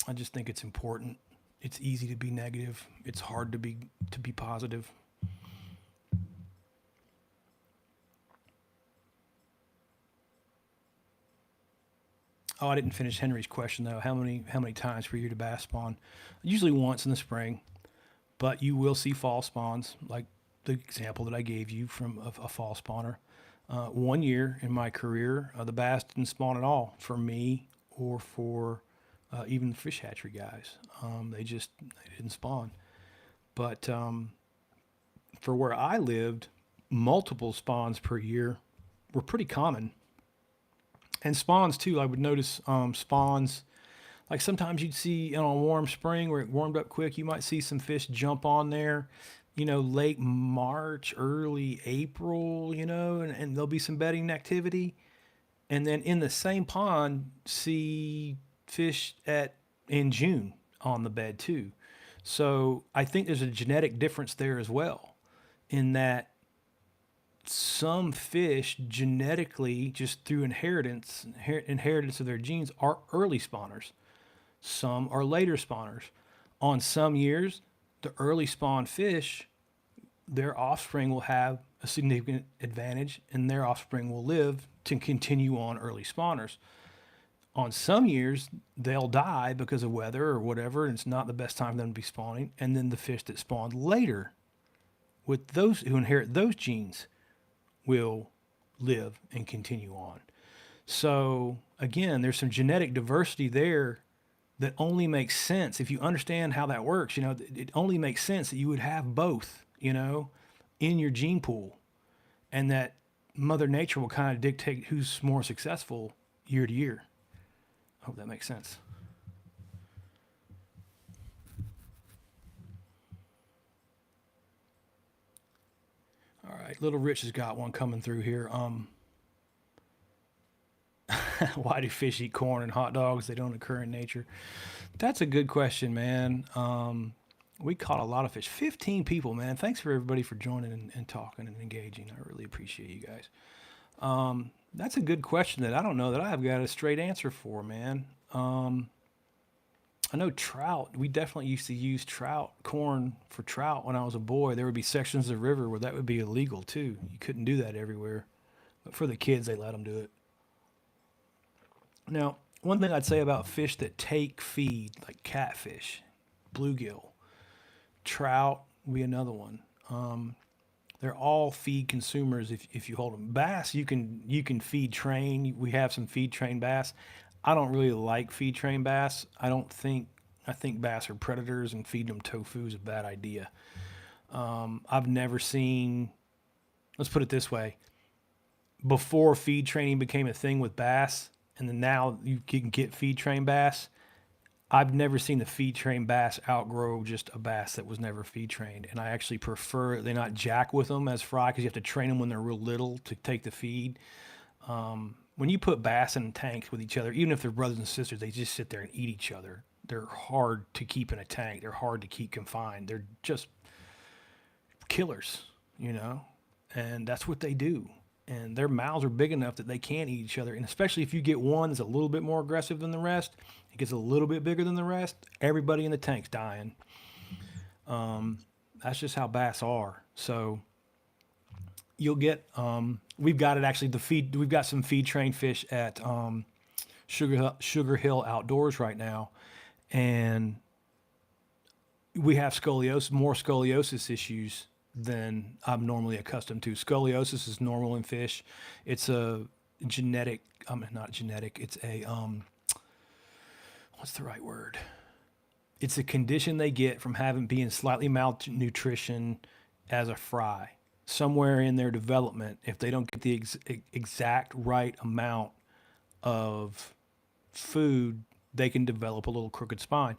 I just think it's important. It's easy to be negative. It's hard to be positive. Oh, I didn't finish Henry's question though. How many times per year do bass spawn? Usually once in the spring, but you will see fall spawns, like the example that I gave you from a fall spawner. 1 year in my career, the bass didn't spawn at all for me or for even the fish hatchery guys. They didn't spawn. But for where I lived, multiple spawns per year were pretty common. And spawns too, I would notice spawns. Like sometimes you'd see in a warm spring where it warmed up quick, you might see some fish jump on there, late March, early April, and there'll be some bedding activity. And then in the same pond, see fish at in June on the bed too. So I think there's a genetic difference there as well, in that some fish genetically, just through inheritance of their genes, are early spawners. Some are later spawners. On some years, the early spawn fish, their offspring will have a significant advantage and their offspring will live to continue on early spawners. On some years, they'll die because of weather or whatever, and it's not the best time for them to be spawning. And then the fish that spawned later, with those who inherit those genes, will live and continue on. So again, there's some genetic diversity there that only makes sense if you understand how that works. It only makes sense that you would have both, in your gene pool, and that Mother Nature will kind of dictate who's more successful year to year. I hope that makes sense. All right, Little Rich has got one coming through here. Why do fish eat corn and hot dogs? They don't occur in nature. That's a good question, man. We caught a lot of fish. 15 people, man. Thanks for everybody for joining and talking and engaging. I really appreciate you guys. That's a good question that I don't know that I've got a straight answer for, man. I know trout. We definitely used to use corn for trout when I was a boy. There would be sections of the river where that would be illegal too. You couldn't do that everywhere. But for the kids, they let them do it. Now, one thing I'd say about fish that take feed, like catfish, bluegill, trout would be another one. They're all feed consumers if you hold them. Bass, you can feed train. We have some feed train bass. I don't really like feed train bass. I think bass are predators, and feeding them tofu is a bad idea. I've never seen. Let's put it this way: before feed training became a thing with bass, and then now you can get feed train bass. I've never seen the feed train bass outgrow just a bass that was never feed trained. And I actually prefer they not jack with them as fry, because you have to train them when they're real little to take the feed. When you put bass in tanks with each other, even if they're brothers and sisters, they just sit there and eat each other. They're hard to keep in a tank. They're hard to keep confined. They're just killers, and that's what they do. And their mouths are big enough that they can eat each other. And especially if you get one that's a little bit more aggressive than the rest, it gets a little bit bigger than the rest, everybody in the tank's dying. That's just how bass are. So you'll get, we've got it actually, we've got some feed train fish at Sugar Hill Outdoors right now. And we have more scoliosis issues than I'm normally accustomed to. Scoliosis is normal in fish. It's a genetic, not genetic, it's a, what's the right word? It's a condition they get from being slightly malnutrition as a fry. Somewhere in their development, if they don't get the exact right amount of food, they can develop a little crooked spine.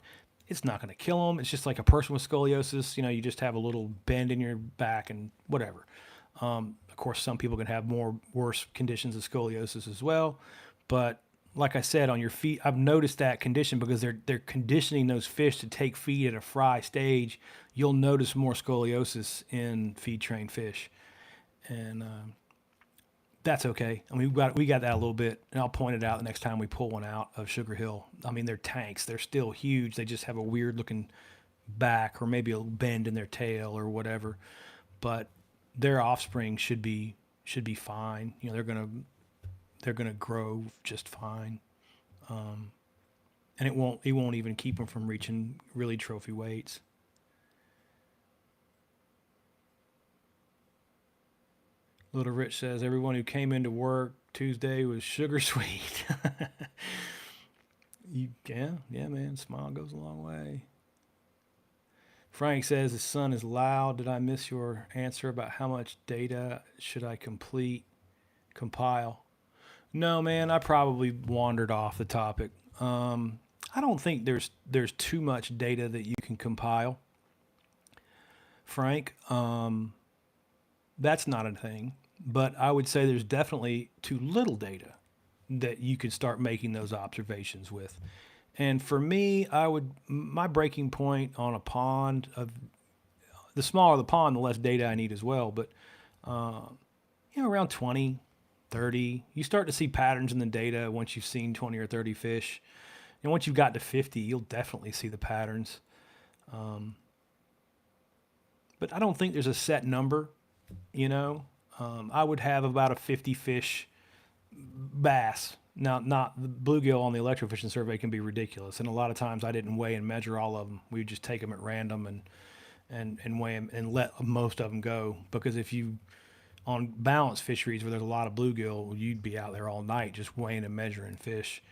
It's not going to kill them. It's just like a person with scoliosis. You just have a little bend in your back and whatever. Of course, some people can have worse conditions of scoliosis as well. But like I said, on your feet, I've noticed that condition because they're conditioning those fish to take feed at a fry stage. You'll notice more scoliosis in feed trained fish, and that's okay. I mean, we got that a little bit, and I'll point it out the next time we pull one out of Sugar Hill. I mean, they're tanks. They're still huge. They just have a weird looking back, or maybe a bend in their tail, or whatever. But their offspring should be fine. They're gonna grow just fine. and it won't even keep them from reaching really trophy weights. Little Rich says everyone who came into work Tuesday was sugar sweet. Yeah, man. Smile goes a long way. Frank says his son is loud. Did I miss your answer about how much data should I compile? No, man. I probably wandered off the topic. I don't think there's too much data that you can compile, Frank. That's not a thing. But I would say there's definitely too little data that you could start making those observations with. And for me, my breaking point on a pond of the smaller the pond, the less data I need as well. But around 20, 30, you start to see patterns in the data once you've seen 20 or 30 fish. And once you've got to 50, you'll definitely see the patterns. But I don't think there's a set number, you know. I would have about a 50 fish bass. Now, not the bluegill on the electrofishing survey can be ridiculous, and a lot of times I didn't weigh and measure all of them. We would just take them at random and weigh them and let most of them go. Because if you on balanced fisheries where there's a lot of bluegill, you'd be out there all night just weighing and measuring fish.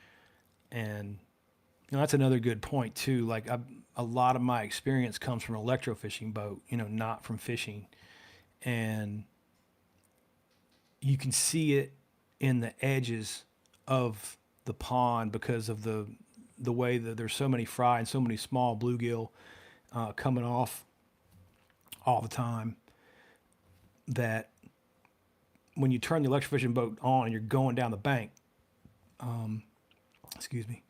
And that's another good point too. Like a lot of my experience comes from an electrofishing boat, not from fishing, and you can see it in the edges of the pond because of the way that there's so many fry and so many small bluegill coming off all the time, that when you turn the electrofishing boat on and you're going down the bank, excuse me,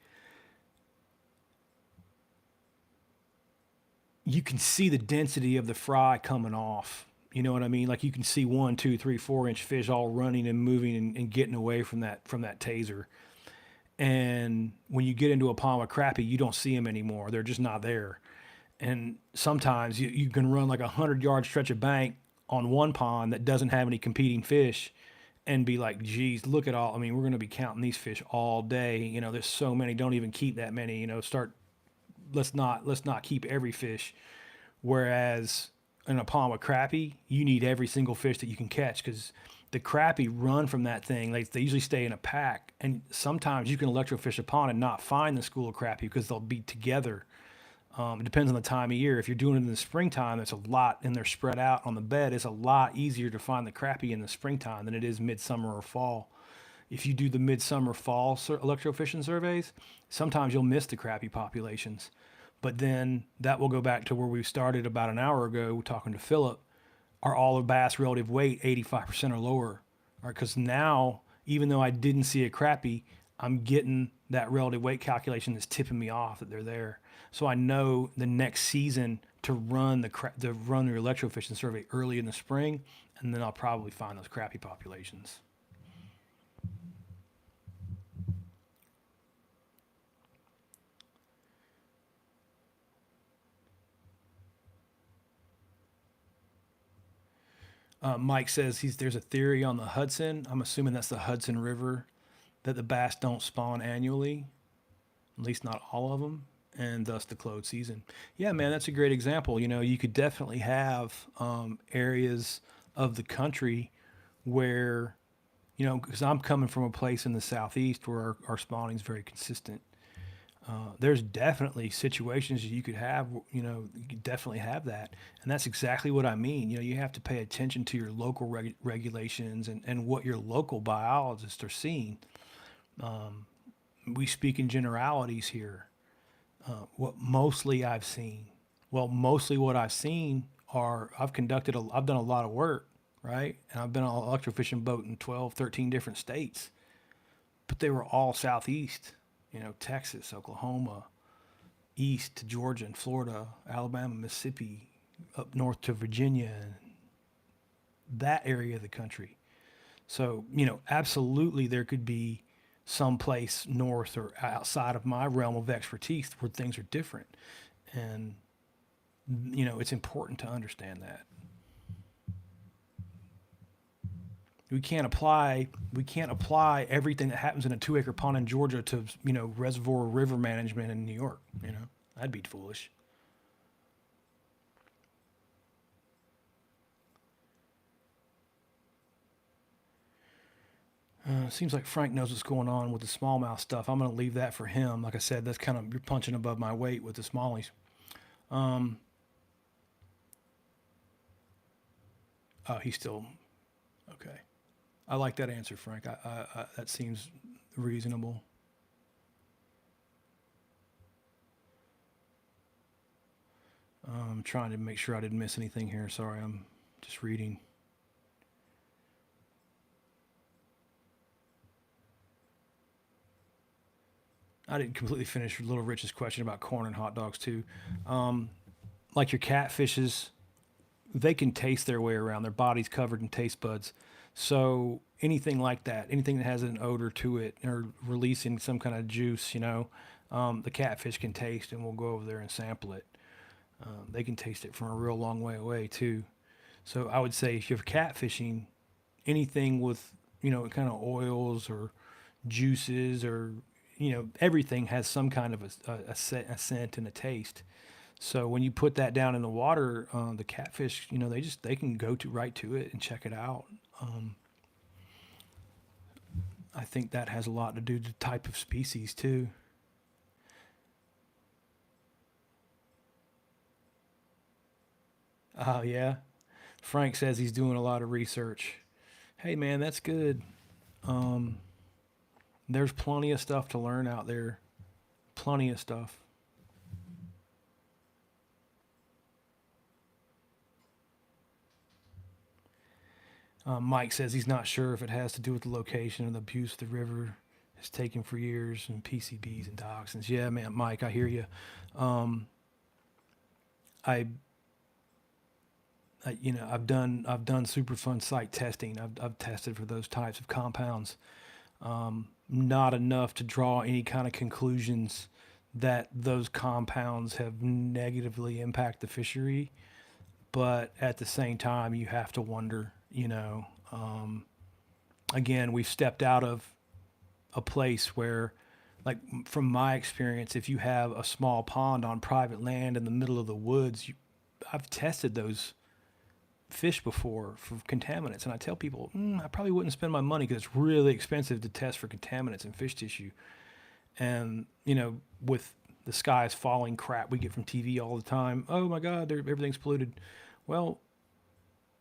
you can see the density of the fry coming off. You know what I mean? Like you can see 1, 2, 3, 4 inch fish all running and moving and getting away from that taser. And when you get into a pond with crappie, you don't see them anymore. They're just not there. And sometimes you can run like 100-yard stretch of bank on one pond that doesn't have any competing fish and be like, geez, look at all. I mean, we're going to be counting these fish all day. There's so many. Don't even keep that many. Let's not keep every fish. Whereas in a pond with crappie, you need every single fish that you can catch, because the crappie run from that thing. They usually stay in a pack, and sometimes you can electrofish a pond and not find the school of crappie because they'll be together. It depends on the time of year. If you're doing it in the springtime, there's a lot, and they're spread out on the bed. It's a lot easier to find the crappie in the springtime than it is midsummer or fall. If you do the midsummer fall electrofishing surveys, sometimes you'll miss the crappie populations. But then that will go back to where we started about an hour ago talking to Philip. Are all of bass relative weight 85% or lower? Right, because now, even though I didn't see a crappie, I'm getting that relative weight calculation that's tipping me off that they're there. So I know the next season to run the electrofishing survey early in the spring, and then I'll probably find those crappie populations. Mike says there's a theory on the Hudson. I'm assuming that's the Hudson River, that the bass don't spawn annually, at least not all of them, and thus the closed season. Yeah, man, that's a great example. You could definitely have areas of the country where, because I'm coming from a place in the southeast where our spawning is very consistent. There's definitely situations you could have, you could definitely have that. And that's exactly what I mean. You have to pay attention to your local regulations and what your local biologists are seeing. We speak in generalities here. What mostly I've seen, mostly what I've seen I've done a lot of work, right? And I've been on an electrofishing boat in 12, 13 different states, but they were all southeast. Texas, Oklahoma, east to Georgia and Florida, Alabama, Mississippi, up north to Virginia, that area of the country. So, absolutely there could be some place north or outside of my realm of expertise where things are different. And, it's important to understand that. We can't apply everything that happens in a 2 acre pond in Georgia to reservoir river management in New York. That'd be foolish. Seems like Frank knows what's going on with the smallmouth stuff. I'm going to leave that for him. Like I said, that's kind of, you're punching above my weight with the smallies. Um, oh, he's still okay. I like that answer, Frank. That seems reasonable. I'm trying to make sure I didn't miss anything here. Sorry, I'm just reading. I didn't completely finish Little Rich's question about corn and hot dogs too. Um, like your catfishes, they can taste their way around. Their body's covered in taste buds. So anything like that, anything that has an odor to it or releasing some kind of juice, the catfish can taste, and we'll go over there and sample it. They can taste it from a real long way away too. So I would say if you're catfishing, anything with kind of oils or juices or everything has some kind of a scent and a taste. So when you put that down in the water, the catfish, they can go to right to it and check it out. Um, I think that has a lot to do with the type of species too. Oh yeah, Frank says he's doing a lot of research. Hey man, that's good. Um, there's plenty of stuff to learn out there. Plenty of stuff. Mike says he's not sure if it has to do with the location of the abuse the river has taken for years and PCBs and dioxins. Yeah, man, Mike, I hear you. Um, I, I've done Superfund site testing. I've tested for those types of compounds. Not enough to draw any kind of conclusions that those compounds have negatively impact the fishery, but at the same time, you have to wonder. Again, we've stepped out of a place where, like, from my experience, if you have a small pond on private land in the middle of the woods, I've tested those fish before for contaminants, and I tell people, I probably wouldn't spend my money because it's really expensive to test for contaminants in fish tissue. And with the skies falling crap we get from TV all the time, oh my God, everything's polluted. Well,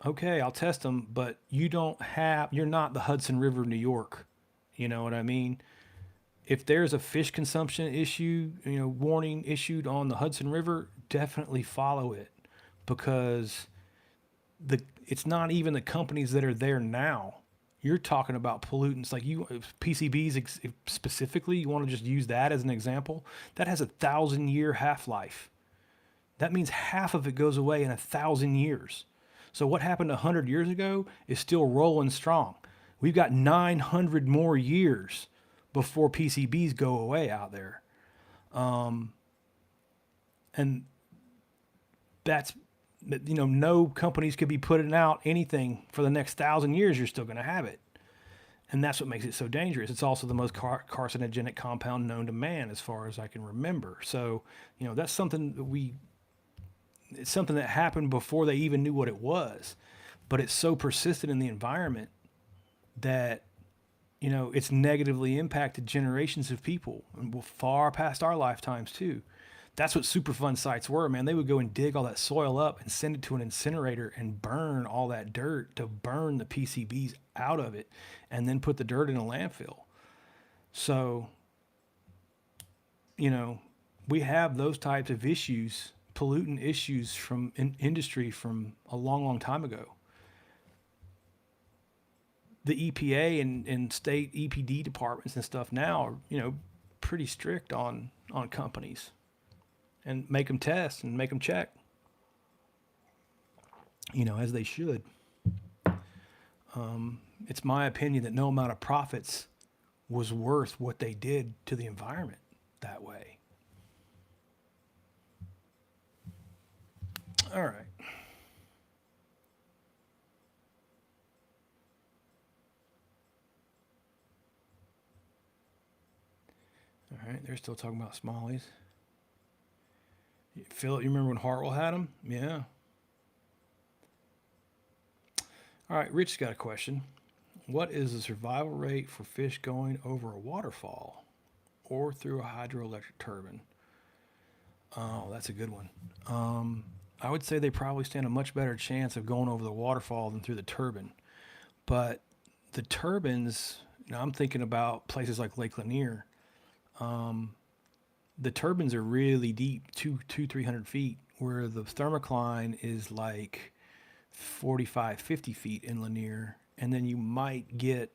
okay, I'll test them, but you're not the Hudson River, New York. You know what I mean? If there's a fish consumption issue, warning issued on the Hudson River, definitely follow it, because it's not even the companies that are there now. You're talking about pollutants like PCBs specifically. You want to just use that as an example. That has 1,000 year half life. That means half of it goes away in 1,000 years. So what happened 100 years ago is still rolling strong. We've got 900 more years before PCBs go away out there. Um, and that's, no companies could be putting out anything for the next 1,000 years. You're still going to have it. And that's what makes it so dangerous. It's also the most carcinogenic compound known to man, as far as I can remember. So, that's something it's something that happened before they even knew what it was, but it's so persistent in the environment that it's negatively impacted generations of people, and far past our lifetimes too. That's what Superfund sites were, man. They would go and dig all that soil up and send it to an incinerator and burn all that dirt to burn the PCBs out of it, and then put the dirt in a landfill. So, you know, we have those types of issues, pollutant issues from industry from a long, long time ago. The EPA and state EPD departments and stuff now are, pretty strict on companies, and make them test and make them check, as they should. It's my opinion that no amount of profits was worth what they did to the environment that way. All right. right, they're still talking about smallies. Philip, you remember when Hartwell had them? Yeah. All right, Rich's got a question. What is the survival rate for fish going over a waterfall or through a hydroelectric turbine? Oh, that's a good one. I would say they probably stand a much better chance of going over the waterfall than through the turbine. But the turbines, I'm thinking about places like Lake Lanier. The turbines are really deep, 300 feet, where the thermocline is like 45, 50 feet in Lanier. And then you might get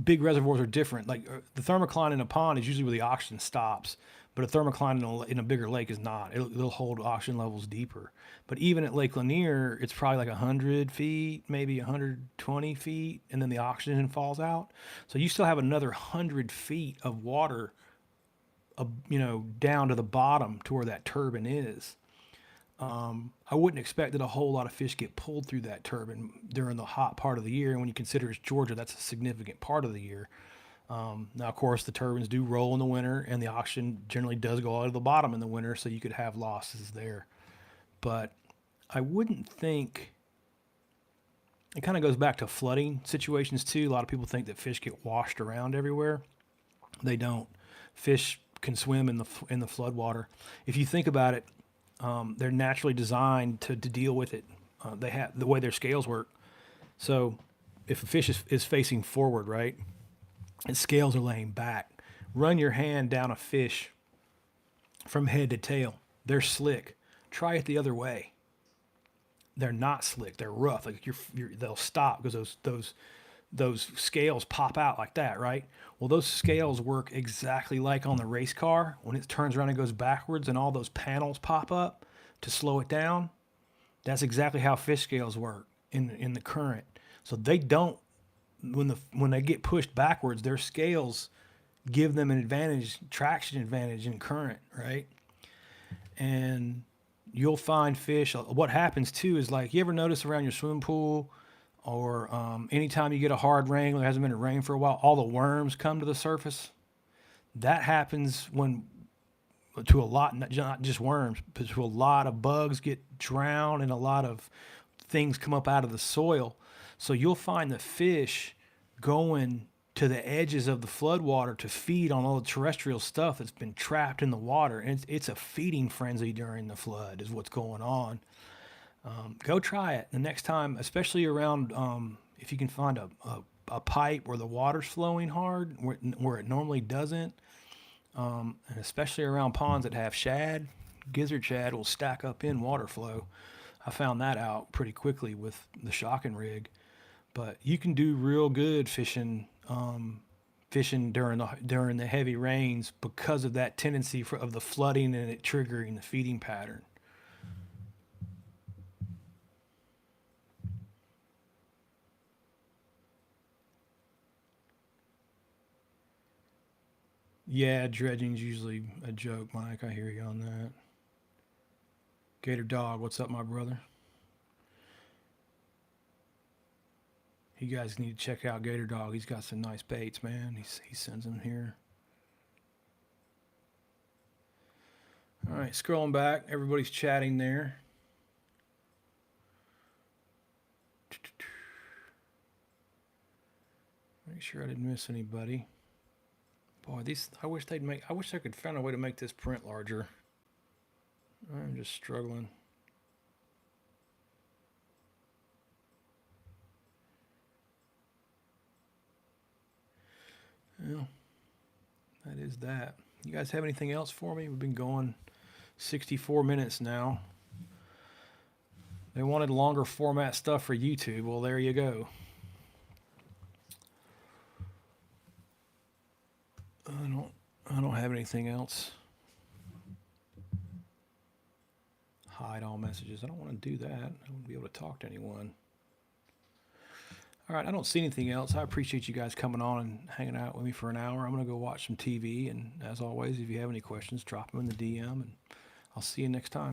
big reservoirs are different. Like the thermocline in a pond is usually where the oxygen stops, but a thermocline in a bigger lake is not. It'll hold oxygen levels deeper. But even at Lake Lanier, it's probably like 100 feet, maybe 120 feet, and then the oxygen falls out. So you still have another 100 feet of water, down to the bottom to where that turbine is. I wouldn't expect that a whole lot of fish get pulled through that turbine during the hot part of the year. And when you consider it's Georgia, that's a significant part of the year. Now, of course, the turbines do roll in the winter, and the oxygen generally does go out of the bottom in the winter, so you could have losses there. But I wouldn't think it kind of goes back to flooding situations too. A lot of people think that fish get washed around everywhere. They don't. Fish can swim in the flood water. If you think about it, they're naturally designed to deal with it. They have the way their scales work. So if a fish is facing forward, right, its scales are laying back. Run your hand down a fish from head to tail. They're slick. Try it the other way. They're not slick. They're rough. Like they'll stop because those scales pop out like that, right? Well, those scales work exactly like on the race car when it turns around and goes backwards and all those panels pop up to slow it down. That's exactly how fish scales work in the current. So they don't when they get pushed backwards, their scales give them an advantage, traction advantage in current, right? And you'll find fish. What happens too is like you ever notice around your swimming pool or anytime you get a hard rain, or there hasn't been a rain for a while, all the worms come to the surface. That happens when to a lot, not just worms, but to a lot of bugs get drowned and a lot of things come up out of the soil. So you'll find the fish going to the edges of the floodwater to feed on all the terrestrial stuff that's been trapped in the water. And it's a feeding frenzy during the flood is what's going on. Go try it the next time, especially around if you can find a pipe where the water's flowing hard, where it normally doesn't, and especially around ponds that have shad. Gizzard shad will stack up in water flow. I found that out pretty quickly with the shocking rig. But you can do real good fishing during the heavy rains because of that tendency of the flooding and it triggering the feeding pattern. Yeah, dredging's usually a joke, Mike. I hear you on that. Gator Dog, what's up, my brother? You guys need to check out Gator Dog. He's got some nice baits, man. He sends them here. All right, scrolling back. Everybody's chatting there. Make sure I didn't miss anybody. Boy, these I wish they'd make. I wish I could find a way to make this print larger. I'm just struggling. Well, that is that. You guys have anything else for me? We've been going 64 minutes now. They wanted longer format stuff for YouTube. Well, there you go. I don't have anything else. Hide all messages. I don't want to do that. I won't be able to talk to anyone. All right, I don't see anything else. I appreciate you guys coming on and hanging out with me for an hour. I'm going to go watch some TV. And as always, if you have any questions, drop them in the DM, and I'll see you next time.